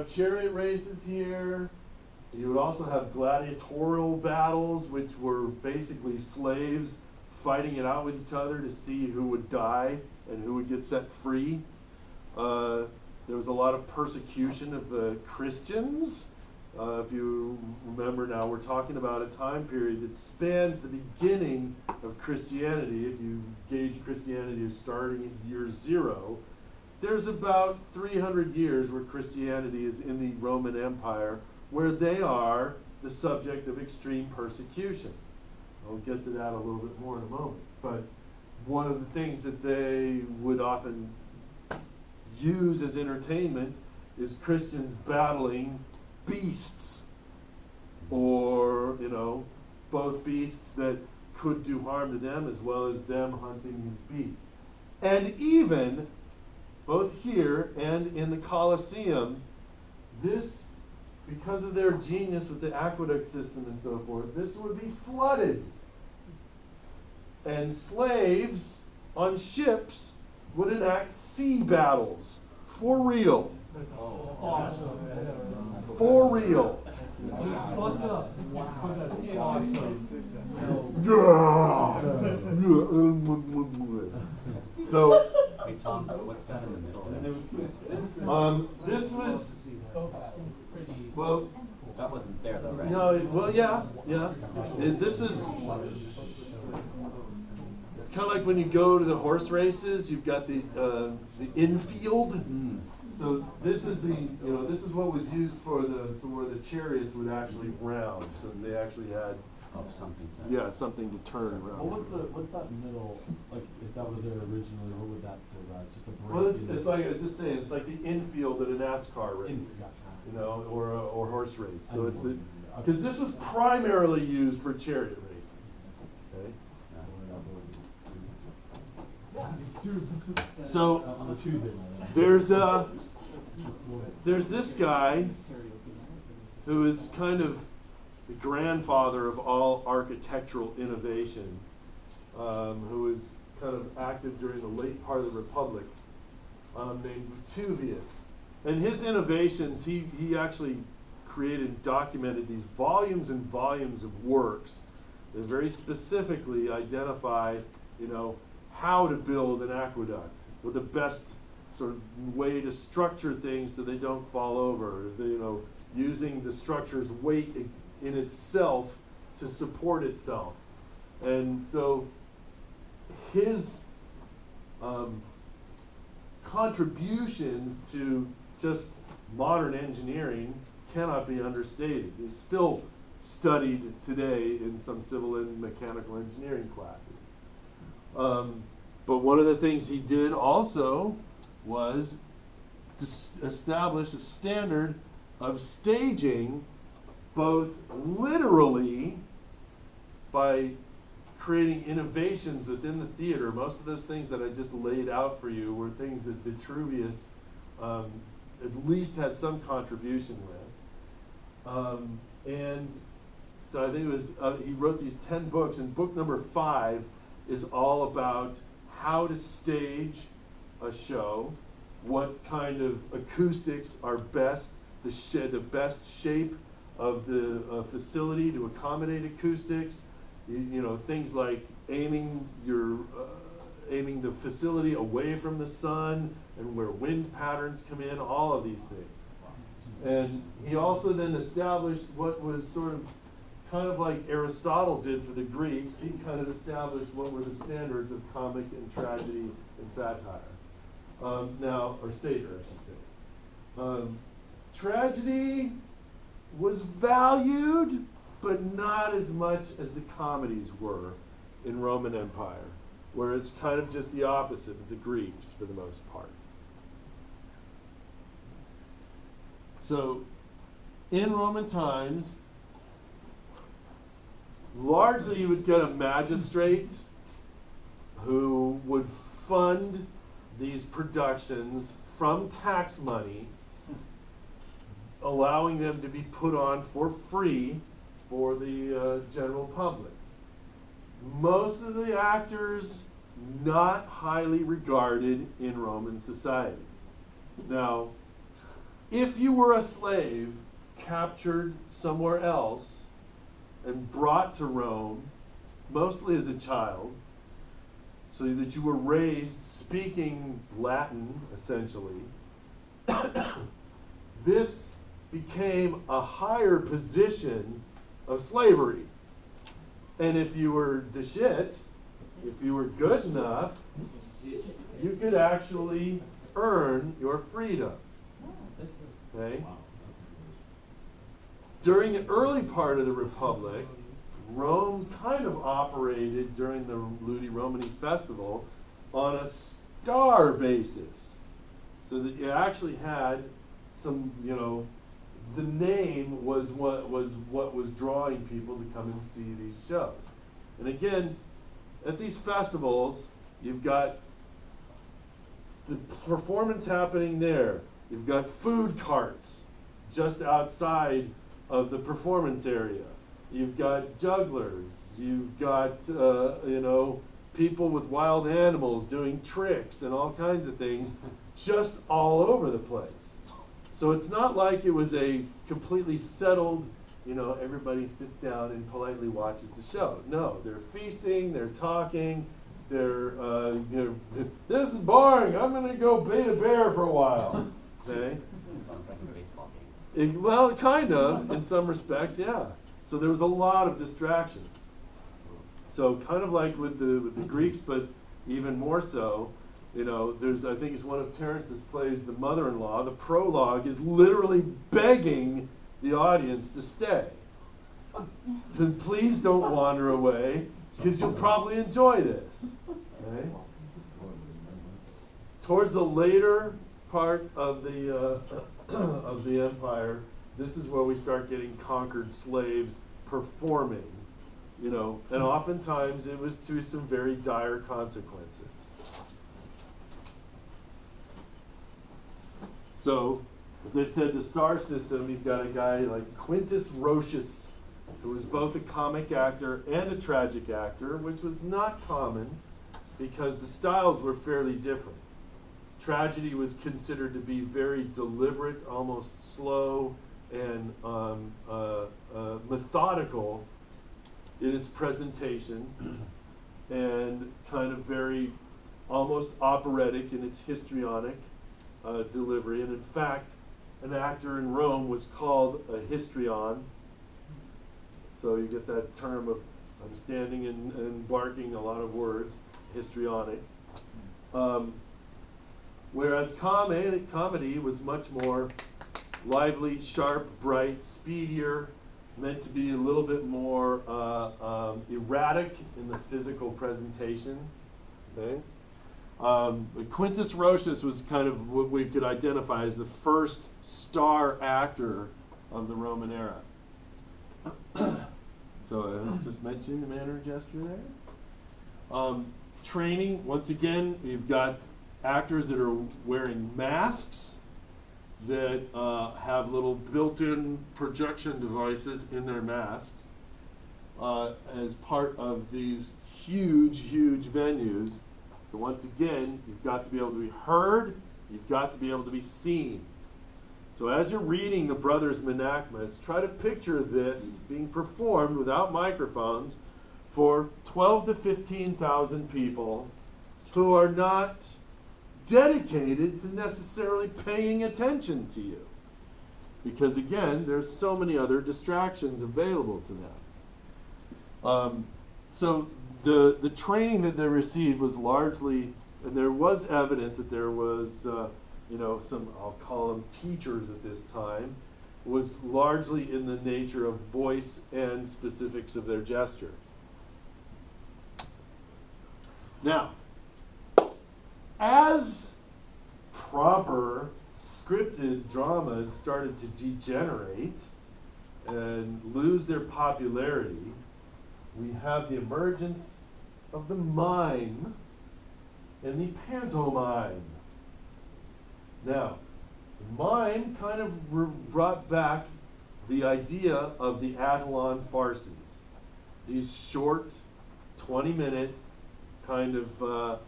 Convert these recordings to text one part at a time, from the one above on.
chariot races here. You would also have gladiatorial battles, which were basically slaves fighting it out with each other to see who would die and who would get set free. There was a lot of persecution of the Christians. If you remember now, we're talking about a time period that spans the beginning of Christianity. If you gauge Christianity as starting at year 0, there's about 300 years where Christianity is in the Roman Empire, where they are the subject of extreme persecution. I'll get to that a little bit more in a moment. But one of the things that they would often use as entertainment is Christians battling beasts, or, both beasts that could do harm to them as well as them hunting these beasts. And even, both here and in the Colosseum, this, because of their genius with the aqueduct system and so forth, this would be flooded. And slaves on ships would enact sea battles. For real. For real. So, Hey Tom, what's that in the middle there? this was, well, That wasn't there though, right? no, well, yeah. This is kind of like when you go to the horse races, you've got the infield. So this is this is what was used for where the chariots would actually round. So they actually had something to turn around. What's that middle, like, if that was there originally, what would that serve as? Just a break? Well, it's like I was just saying, it's like the infield at a NASCAR race, Gotcha. or horse race. So it's because this was primarily used for chariot racing. Okay. So On the Tuesday night. there's this guy who is kind of the grandfather of all architectural innovation, who was kind of active during the late part of the Republic, named Vitruvius. And his innovations, he actually created and documented these volumes and volumes of works that very specifically identify, how to build an aqueduct, or the best sort of way to structure things so they don't fall over, using the structure's weight in itself to support itself. And so his contributions to just modern engineering cannot be understated. It's still studied today in some civil and mechanical engineering classes. But one of the things he did also was to establish a standard of staging, both literally by creating innovations within the theater. Most of those things that I just laid out for you were things that Vitruvius at least had some contribution with. And so I think it was, he wrote these 10 books, and book number 5 is all about how to stage a show, what kind of acoustics are best, the best shape of the facility to accommodate acoustics, things like aiming the facility away from the sun and where wind patterns come in, all of these things. And he also then established what was sort of kind of like Aristotle did for the Greeks. He kind of established what were the standards of comic and tragedy and satire. Or satyr, I should say. Tragedy was valued, but not as much as the comedies were in Roman Empire, where it's kind of just the opposite of the Greeks for the most part. So, in Roman times, largely you would get a magistrate who would fund these productions from tax money, allowing them to be put on for free for the general public. Most of the actors not highly regarded in Roman society. Now, if you were a slave captured somewhere else and brought to Rome, mostly as a child, so that you were raised speaking Latin, essentially, this became a higher position of slavery. And if you were the shit, if you were good enough, you could actually earn your freedom. Okay? During the early part of the Republic, Rome kind of operated during the Ludi Romani festival on a star basis. So that you actually had some, the name was what was drawing people to come and see these shows. And again, at these festivals, you've got the performance happening there. You've got food carts just outside of the performance area. You've got jugglers. You've got, people with wild animals doing tricks and all kinds of things just all over the place. So it's not like it was a completely settled, everybody sits down and politely watches the show. No, they're feasting, they're talking, they're this is boring, I'm going to go bait a bear for a while. Okay? Sounds like a baseball game. Well, kind of, in some respects, yeah. So there was a lot of distractions. So kind of like with the Greeks, but even more so, there's, I think it's one of Terence's plays, The Mother-in-Law, the prologue is literally begging the audience to stay. To please don't wander away, because you'll probably enjoy this. Okay? Towards the later part of the empire, this is where we start getting conquered slaves performing, and oftentimes it was to some very dire consequences. So, as I said, the star system, you've got a guy like Quintus Roscius, who was both a comic actor and a tragic actor, which was not common because the styles were fairly different. Tragedy was considered to be very deliberate, almost slow, and methodical in its presentation, and kind of very almost operatic in its histrionic delivery. And in fact, an actor in Rome was called a histrion. So you get that term of I'm standing and barking a lot of words, histrionic. Whereas comedy was much more lively, sharp, bright, speedier, meant to be a little bit more erratic in the physical presentation. Okay? Quintus Roscius was kind of what we could identify as the first star actor of the Roman era. So I just mentioned the manner and gesture there. Training, once again, you've got actors that are wearing masks that have little built-in projection devices in their masks as part of these huge, huge venues. So once again, you've got to be able to be heard, you've got to be able to be seen. So as you're reading the Brothers Menachmus, try to picture this being performed without microphones for 12 to 15,000 people who are not dedicated to necessarily paying attention to you. Because again, there's so many other distractions available to them. So the training that they received was largely, and there was evidence that there was, some, I'll call them teachers at this time, was largely in the nature of voice and specifics of their gestures. Now, as proper scripted dramas started to degenerate and lose their popularity, we have the emergence of the mime and the pantomime. Now, the mime kind of brought back the idea of the Atelon farces. These short, 20-minute kind of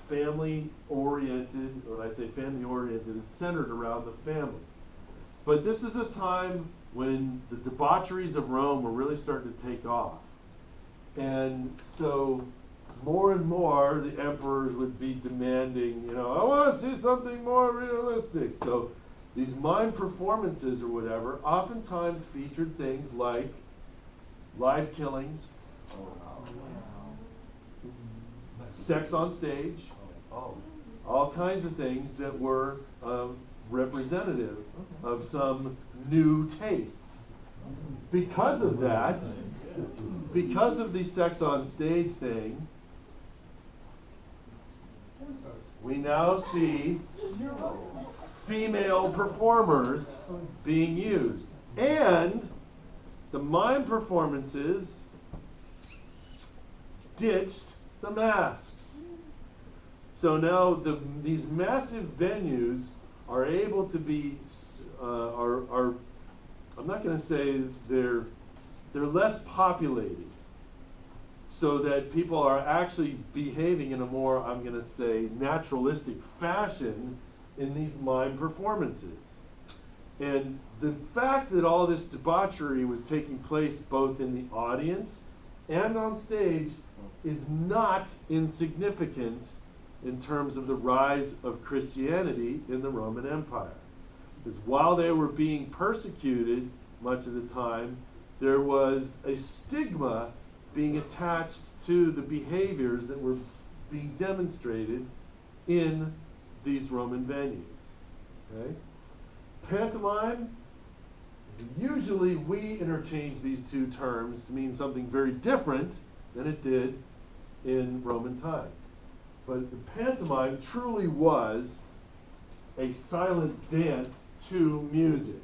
family-oriented. When I say family-oriented, it's centered around the family. But this is a time when the debaucheries of Rome were really starting to take off. And so more and more the emperors would be demanding, you know, I want to see something more realistic. So these mime performances or whatever oftentimes featured things like live killings, sex on stage, all kinds of things that were representative of some new tastes. Because of that, because of the sex on stage thing, we now see female performers being used. And the mime performances ditched the masks. So now these massive venues are able to be, I'm not going to say they're less populated, so that people are actually behaving in a more, I'm going to say, naturalistic fashion in these mime performances. And the fact that all this debauchery was taking place both in the audience and on stage is not insignificant in terms of the rise of Christianity in the Roman Empire. Because while they were being persecuted much of the time, there was a stigma being attached to the behaviors that were being demonstrated in these Roman venues. Okay? Pantomime, usually we interchange these two terms to mean something very different than it did in Roman times. But the pantomime truly was a silent dance to music.